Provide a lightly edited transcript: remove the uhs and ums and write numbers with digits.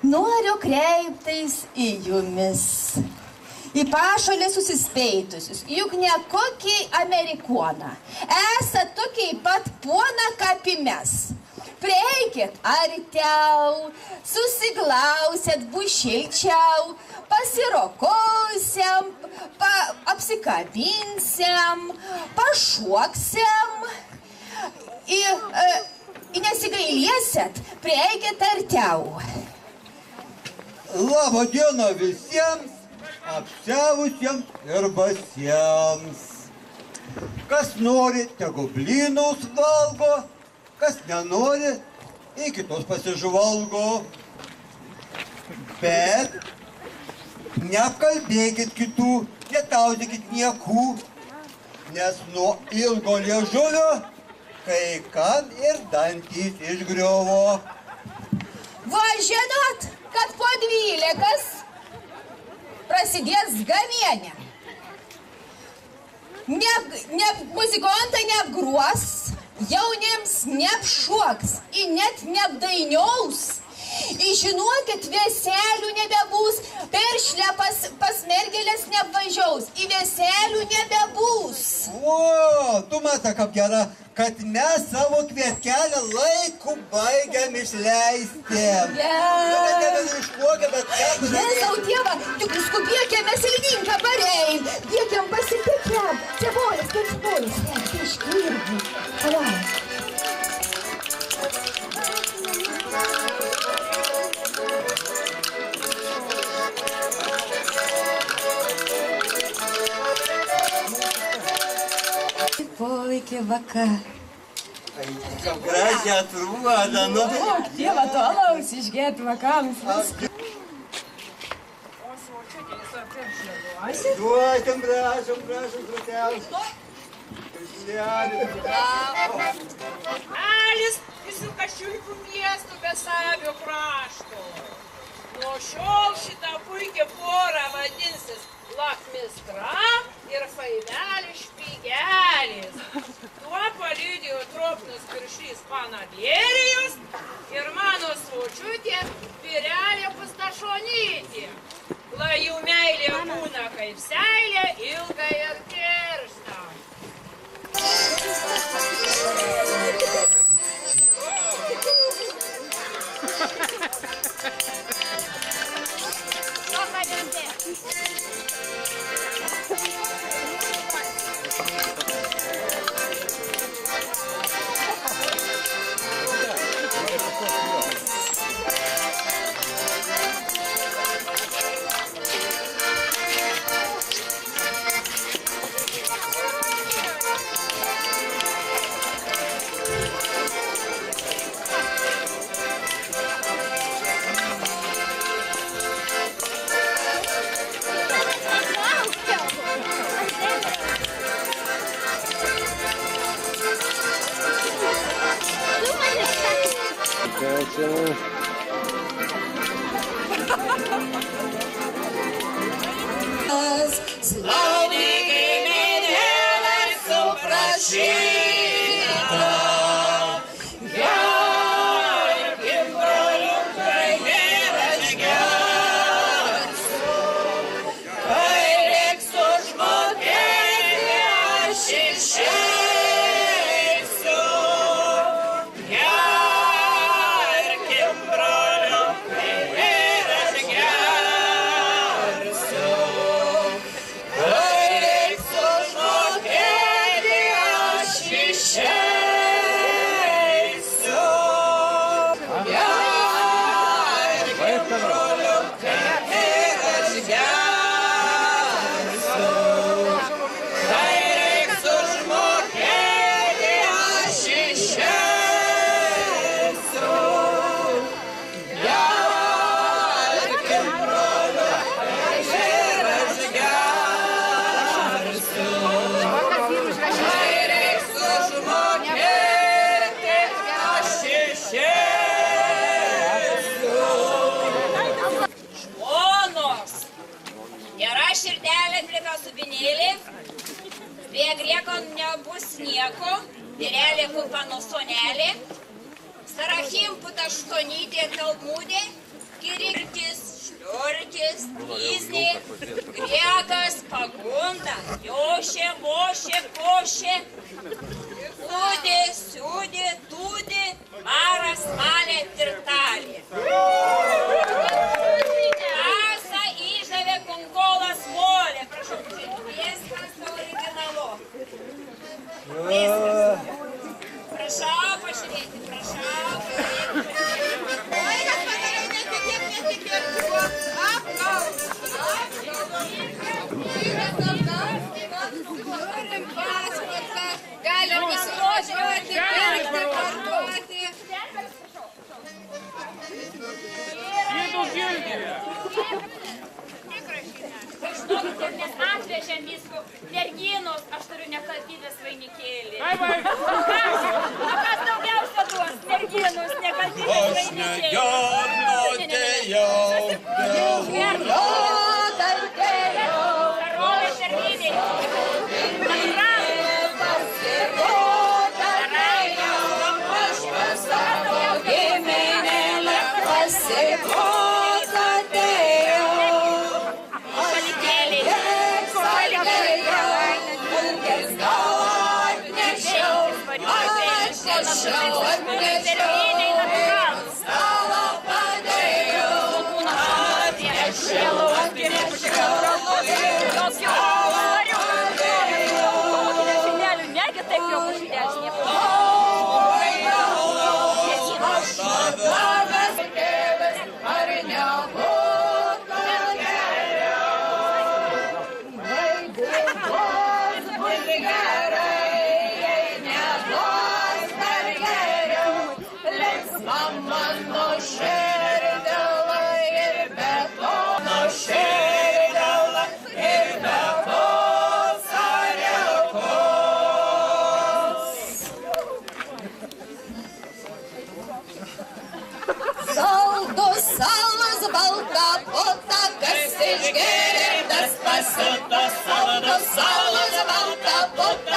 Noriu kreiptis į jumis. Į pašalį susispėitusius, juk ne kokiai amerikona. Esat tokiai pat pona kapimes. Prieikit artiau, susiglausiat bušilčiau, pasirokusiam, apsikabinsiam, pašuoksim. Nesigailėsit, prieikit artiau. Labą dieną visiems, apsiavusiems ir basiems. Kas nori, tegu blynus valgo, kas nenori, į kitus pasižvalgo. Bet neapkalbėkit kitų, netauzykit niekų, nes nuo ilgo liežuvio kai kam ir dantys išgriuvo. Va, žinot, kad po 12 prasidės gamienė. Muzikantai neapgruos, jaunėms neapšoks, net neapdainiaus. Žinokit, veselių nebebus, peršlę pas mergelės neapvažiaus, į veselių nebebus. O, tu matai, kaip gera, kad mes savo kvietkelę laiku baigiam išleisti. Jėzau Dievą, tik skubėkime silninką parein, dėkiam pasitikėm, cevolis, kaip spolis, iškirgi. Palauk. Poveikį vakar. Kaip gražiai atrodo, nu. Daug, Dievą, to alaus išgėti vakams. Duokim, prašom, drąsiausiai. Alis visų Kaščiuikų miestų Besavio krašto. Nuo šiol šitą puikią porą vadinsis Lachmistra ir Faivelis Špygelis. Tuo palydėjo tropnus piršys Panabėrijus ir mano svočiutė Pirelė Pustašonytė. Lai jų meilė būna kaip seilė, ilga ir tiršta. Prie grieko nebus nieko, Pirelė Kupano sonelė, Sarachim Pudaštonytė Talmudė, kirtis, šliurtis, vyznė, griekas, pagunda, jošė, mošė, košė, lūdė, siūdė, tūdė, varas, valė, tirtalė. Asa įžavė konkolas molė, prašau, viskas originalu. Viskas. Prašau pažiūrėti, prašau pažiūrėti. Vaikas padarai netikėk. Turim pasportą, galim nuvažiuoti, pirkti, parduoti. Žinokite, mes atvežėm visko merginos, aš turiu nekaltybės vainikėlį. O kas daugiausia duos? Merginos, nekaltybės vainikėlį. Karolė Šerlyniai. Salas balta pota, kas išgėrė, tas pasiuto. Saldo salas balta pota.